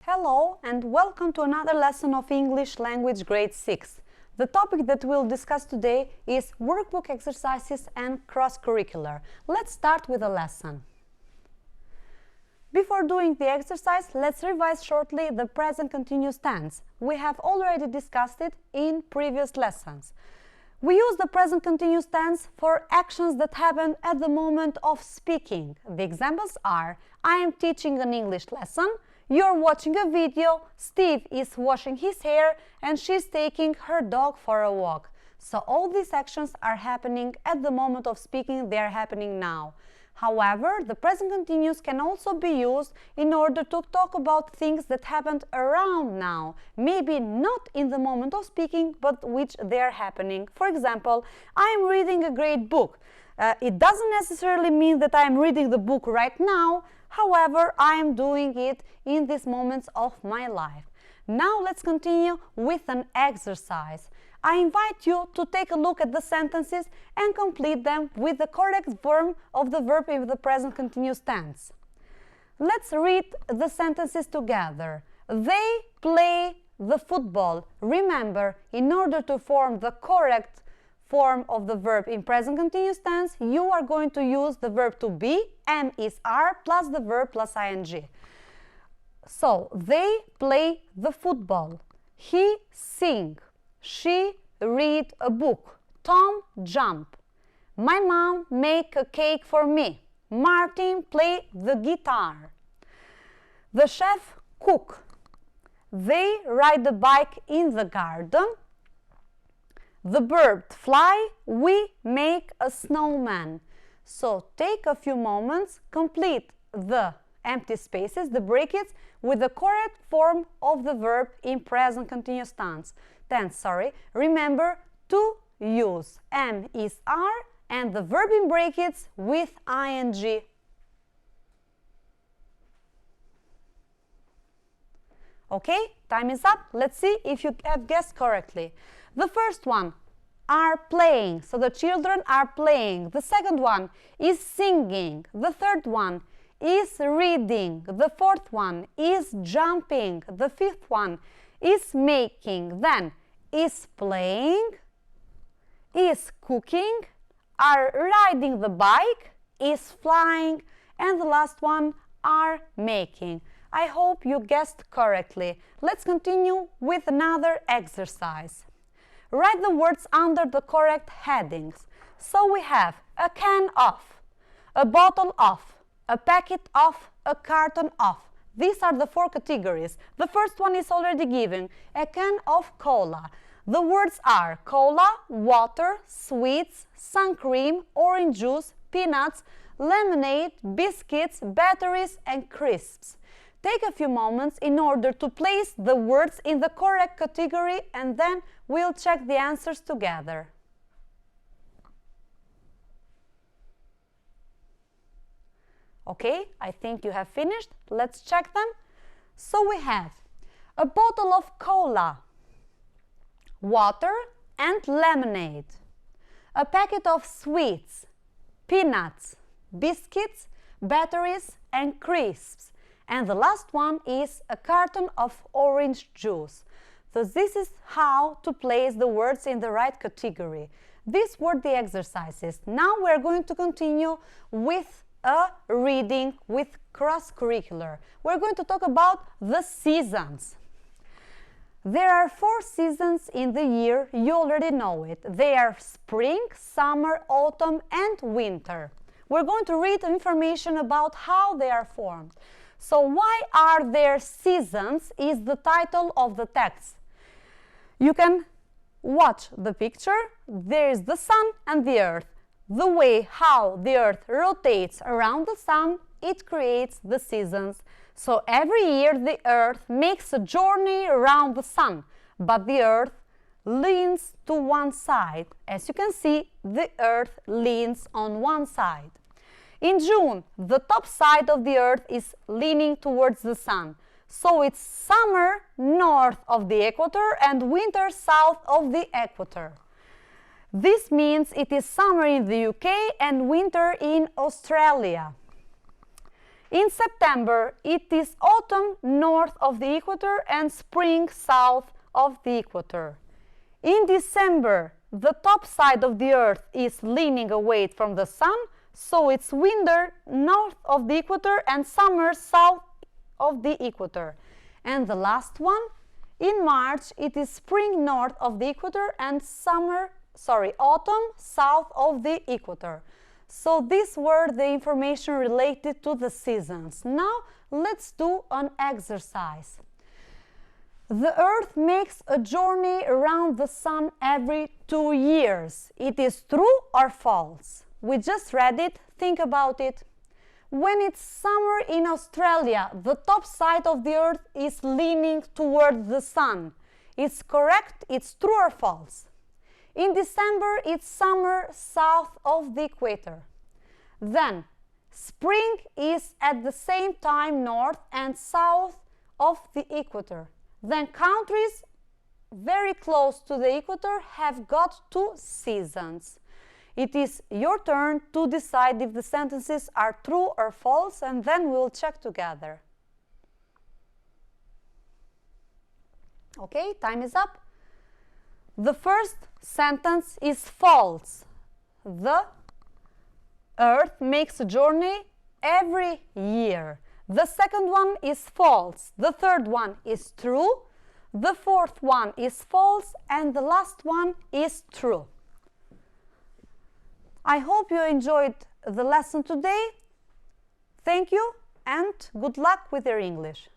Hello and welcome to another lesson of English language grade 6. The topic that we'll discuss today is workbook exercises and cross-curricular. Let's start with a lesson. Before doing the exercise, let's revise shortly the present continuous tense. We have already discussed it in previous lessons. We use the present continuous tense for actions that happen at the moment of speaking. The examples are: I am teaching an English lesson, you're watching a video, Steve is washing his hair, and she's taking her dog for a walk. So all these actions are happening at the moment of speaking, they are happening now. However, the present continuous can also be used in order to talk about things that happened around now, maybe not in the moment of speaking, but which they are happening. For example, I am reading a great book. It doesn't necessarily mean that I am reading the book right now. However, I am doing it in these moments of my life. Now let's continue with an exercise. I invite you to take a look at the sentences and complete them with the correct form of the verb in the present continuous tense. Let's read the sentences together. They play the football. Remember, in order to form the correct form of the verb in present continuous tense, you are going to use the verb to be, am is are, plus the verb plus ing. So, they play the football. He sing. She read a book. Tom jump. My mom make a cake for me. Martin play the guitar. The chef cook. They ride the bike in the garden. The bird fly. We make a snowman. So take a few moments, complete the empty spaces, the brackets, with the correct form of the verb in present continuous tense. Remember to use am is are and the verb in brackets with ing. Okay, time is up. Let's see if you have guessed correctly. The first one, are playing, so the children are playing. The second one is singing. The third one is reading. The fourth one is jumping. The fifth one is making. Then is playing, is cooking, are riding the bike, is flying, and the last one are making. I hope you guessed correctly. Let's continue with another exercise. Write the words under the correct headings. So we have a can of, a bottle of, a packet of, a carton of. These are the four categories. The first one is already given, a can of cola. The words are cola, water, sweets, sun cream, orange juice, peanuts, lemonade, biscuits, batteries, and crisps. Take a few moments in order to place the words in the correct category, and then we'll check the answers together. Okay, I think you have finished. Let's check them. So we have a bottle of cola, water and lemonade, a packet of sweets, peanuts, biscuits, batteries and crisps, and the last one is a carton of orange juice. So this is how to place the words in the right category. These were the exercises. Now we're going to continue with a reading with cross-curricular. We're going to talk about the seasons. There are 4 seasons in the year, you already know it. They are spring, summer, autumn and winter. We're going to read information about how they are formed. So why are there seasons is the title of the text. You can watch the picture. There is the sun and the earth. The way how the earth rotates around the sun, it creates the seasons. So every year the earth makes a journey around the sun, but the earth leans to one side. As you can see, the earth leans on one side. In June, the top side of the earth is leaning towards the sun. So it's summer north of the equator and winter south of the equator. This means it is summer in the UK and winter in Australia. In September, it is autumn north of the equator and spring south of the equator. In December, the top side of the Earth is leaning away from the sun, so it's winter north of the equator and summer south of the equator. And the last one, in March, it is spring north of the equator and autumn south of the equator. So these were the information related to the seasons. Now let's do an exercise. The Earth makes a journey around the Sun every 2 years. It is true or false? We just read it. Think about it. When it's summer in Australia, the top side of the Earth is leaning toward the Sun. It's correct? It's true or false? In December, it's summer south of the equator. Then, spring is at the same time north and south of the equator. Then countries very close to the equator have got 2 seasons. It is your turn to decide if the sentences are true or false, and then we'll check together. Okay, time is up. The first sentence is false. The Earth makes a journey every year. The second one is false. The third one is true. The fourth one is false. And the last one is true. I hope you enjoyed the lesson today. Thank you and good luck with your English.